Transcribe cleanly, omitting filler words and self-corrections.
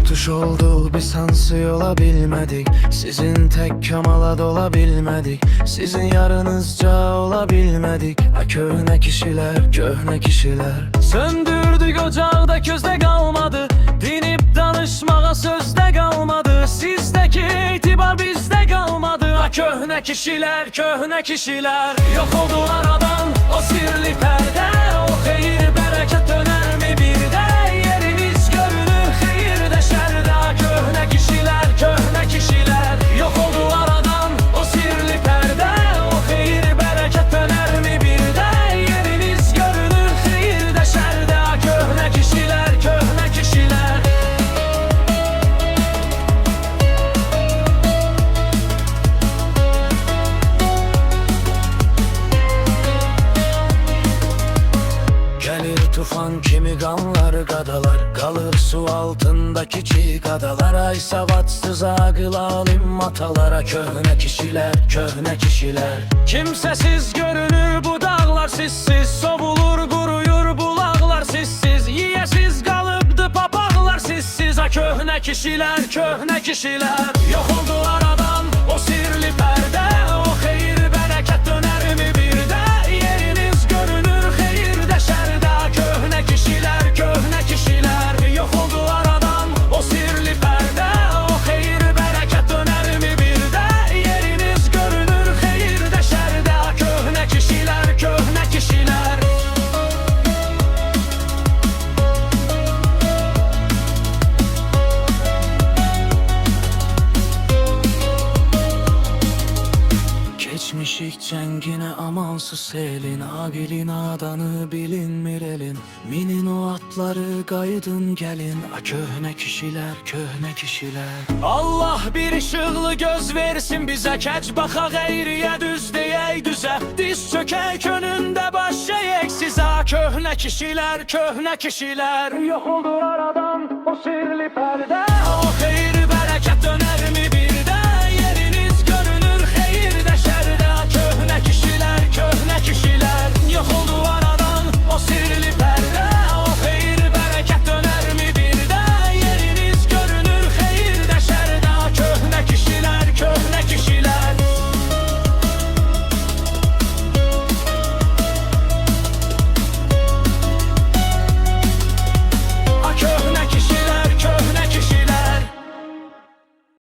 Tuş oldu bir sansı olabilmedik. Sizin tek kamala dolabilmedik. Sizin yarınızca olabilmedik. Köhne kişiler, köhne kişiler. Söndürdük ocağı da közde kalmadı. Dinip danışmağa sözde kalmadı. Sizdeki itibar bizde kalmadı. Köhne kişiler, köhne kişiler. Yok oldu aradan o sirli perde. O hayır bereket döner mi bir de? Yeriniz görünür hayır de şerde. Köhne kişiler, köhne kişiler. Yok oldu aradan o sirli perde. O hayır bereket döner mi bir de? Yeriniz görünür hayır de şerde. Köhne kişiler, köhne kişiler. Gelir tufan kimi gamlar gadalar. Kalır su altındaki çiğ adalar. Ay savatsız ağıl alim atalara. Köhne kişiler, köhne kişiler. Kimsesiz görünür bu dağlar sizsiz. Sovulur kuruyur bulaklar sizsiz. Yiyesiz kalıptı papaklar sizsiz. Köhne kişiler, köhne kişiler. Yok oldu aradan o sirli perde. O hayır bereket döner mi bir de? Yeriniz görünür hayır de şerde. Köhne kişiler, köhne kişiler. Yok oldu aradan o sirli perde. O hayır bereket döner mi bir de? Yeriniz görünür hayır de şerde. Köhne kişiler, köhne kişiler. Geçmişik cengine amansız elin. Agilin adanı bilin mirelin. Minin o atları kaydın gelin. Köhne kişiler, köhne kişiler. Allah bir ışıklı göz versin bize. Keç baka gayriye düz diyey düze. Diz çökek önünde baş eğek size. Köhne kişiler, köhne kişiler. Yok oldu aradan o sirli perde. O hayır bereket döner